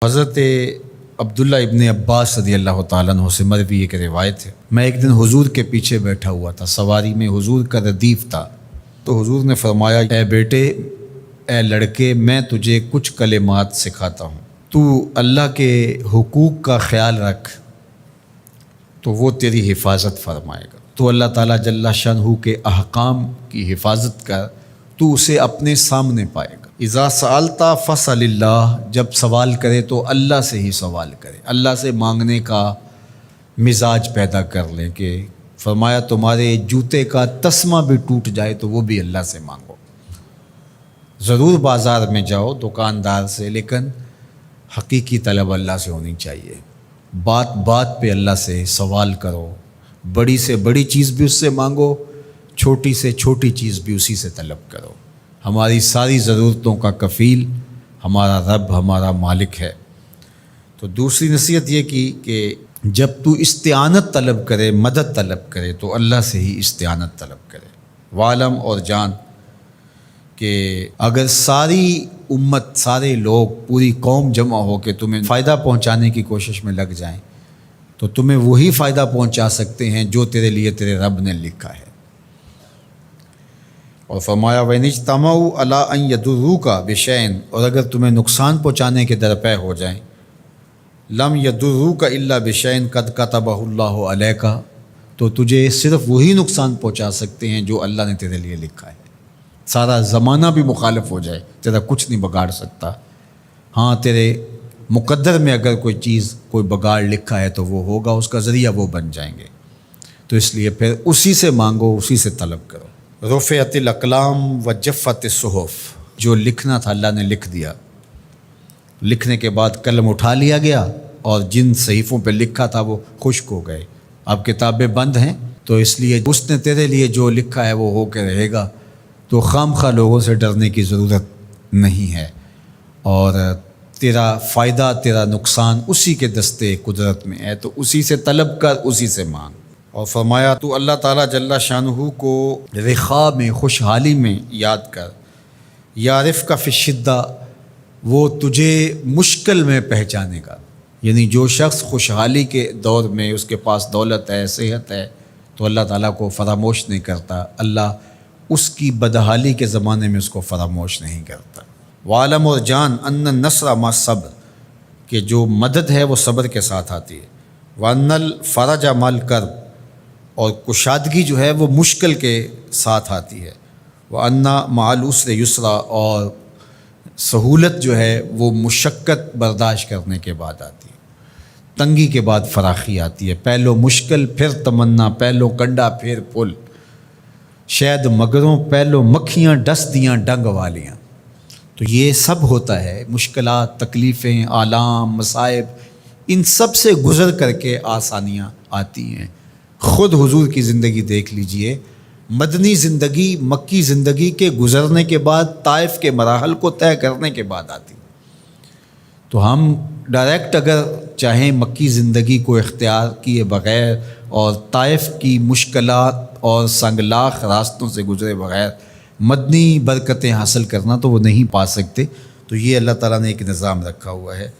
حضرت عبداللہ ابن عباس رضی اللہ تعالیٰ عنہ سے مروی ایک روایت ہے، میں ایک دن حضور کے پیچھے بیٹھا ہوا تھا، سواری میں حضور کا ردیف تھا، تو حضور نے فرمایا، اے بیٹے، اے لڑکے، میں تجھے کچھ کلمات سکھاتا ہوں، تو اللہ کے حقوق کا خیال رکھ تو وہ تیری حفاظت فرمائے گا۔ تو اللہ تعالیٰ جل شانہ کے احکام کی حفاظت کر، تو اسے اپنے سامنے پائے گا۔ اذا سألت فاسأل اللہ، جب سوال کرے تو اللہ سے ہی سوال کرے، اللہ سے مانگنے کا مزاج پیدا کر لیں کہ فرمایا تمہارے جوتے کا تسمہ بھی ٹوٹ جائے تو وہ بھی اللہ سے مانگو۔ ضرور بازار میں جاؤ دکاندار سے، لیکن حقیقی طلب اللہ سے ہونی چاہیے۔ بات بات پہ اللہ سے سوال کرو، بڑی سے بڑی چیز بھی اس سے مانگو، چھوٹی سے چھوٹی چیز بھی اسی سے طلب کرو۔ ہماری ساری ضرورتوں کا کفیل ہمارا رب، ہمارا مالک ہے۔ تو دوسری نصیحت یہ کی کہ جب تو استعانت طلب کرے، مدد طلب کرے تو اللہ سے ہی استعانت طلب کرے۔ وعلم، اور جان کہ اگر ساری امت، سارے لوگ، پوری قوم جمع ہو کے تمہیں فائدہ پہنچانے کی کوشش میں لگ جائیں تو تمہیں وہی فائدہ پہنچا سکتے ہیں جو تیرے لیے تیرے رب نے لکھا ہے۔ اور فرمایا وَإِنِ اجْتَمَعُوا عَلَىٰ أَن يَضُرُّوكَ بِشَيْءٍ، اور اگر تمہیں نقصان پہنچانے کے درپے ہو جائیں، لَمْ يَضُرُّوكَ إِلَّا بِشَيْءٍ قَدْ كَتَبَهُ اللَّهُ عَلَيْكَ، تو تجھے صرف وہی نقصان پہنچا سکتے ہیں جو اللہ نے تیرے لیے لکھا ہے۔ سارا زمانہ بھی مخالف ہو جائے، تیرا کچھ نہیں بگاڑ سکتا۔ ہاں، تیرے مقدر میں اگر کوئی چیز، کوئی بگاڑ لکھا ہے تو وہ ہوگا، اس کا ذریعہ وہ بن جائیں گے۔ تو اس لیے پھر اسی سے مانگو، اسی سے طلب کرو۔ رفعت الاقلام وجفت الصحف، جو لکھنا تھا اللہ نے لکھ دیا، لکھنے کے بعد قلم اٹھا لیا گیا اور جن صحیفوں پہ لکھا تھا وہ خشک ہو گئے۔ اب کتابیں بند ہیں، تو اس لیے اس نے تیرے لیے جو لکھا ہے وہ ہو کے رہے گا، تو خام خواہ لوگوں سے ڈرنے کی ضرورت نہیں ہے، اور تیرا فائدہ، تیرا نقصان اسی کے دستے قدرت میں ہے، تو اسی سے طلب کر، اسی سے مانگ۔ اور فرمایا تو اللہ تعالیٰ جل شانہ کو رخاء میں، خوشحالی میں یاد کر، یعرفک فی الشدہ، وہ تجھے مشکل میں پہچانے گا۔ یعنی جو شخص خوشحالی کے دور میں اس کے پاس دولت ہے، صحت ہے، تو اللہ تعالیٰ کو فراموش نہیں کرتا، اللہ اس کی بدحالی کے زمانے میں اس کو فراموش نہیں کرتا۔ وعلم، اور جان، ان النصر مع الصبر، کہ جو مدد ہے وہ صبر کے ساتھ آتی ہے۔ وان الفرج مع الکرب، اور کشادگی جو ہے وہ مشکل کے ساتھ آتی ہے۔ وَأَنَّ مَعَ الْعُسْرِ يُسْرًا، اور سہولت جو ہے وہ مشقت برداشت کرنے کے بعد آتی ہے، تنگی کے بعد فراخی آتی ہے۔ پہلو مشکل پھر تمنا، پہلو کنڈا پھر پھول، شاید مگروں پہلو مکھیاں ڈس دیاں ڈنگ والیاں۔ تو یہ سب ہوتا ہے، مشکلات، تکلیفیں، آلام، مصائب، ان سب سے گزر کر کے آسانیاں آتی ہیں۔ خود حضور کی زندگی دیکھ لیجئے، مدنی زندگی مکی زندگی کے گزرنے کے بعد، طائف کے مراحل کو طے کرنے کے بعد آتی۔ تو ہم ڈائریکٹ اگر چاہیں مکی زندگی کو اختیار کیے بغیر اور طائف کی مشکلات اور سنگلاخ راستوں سے گزرے بغیر مدنی برکتیں حاصل کرنا، تو وہ نہیں پا سکتے۔ تو یہ اللہ تعالیٰ نے ایک نظام رکھا ہوا ہے۔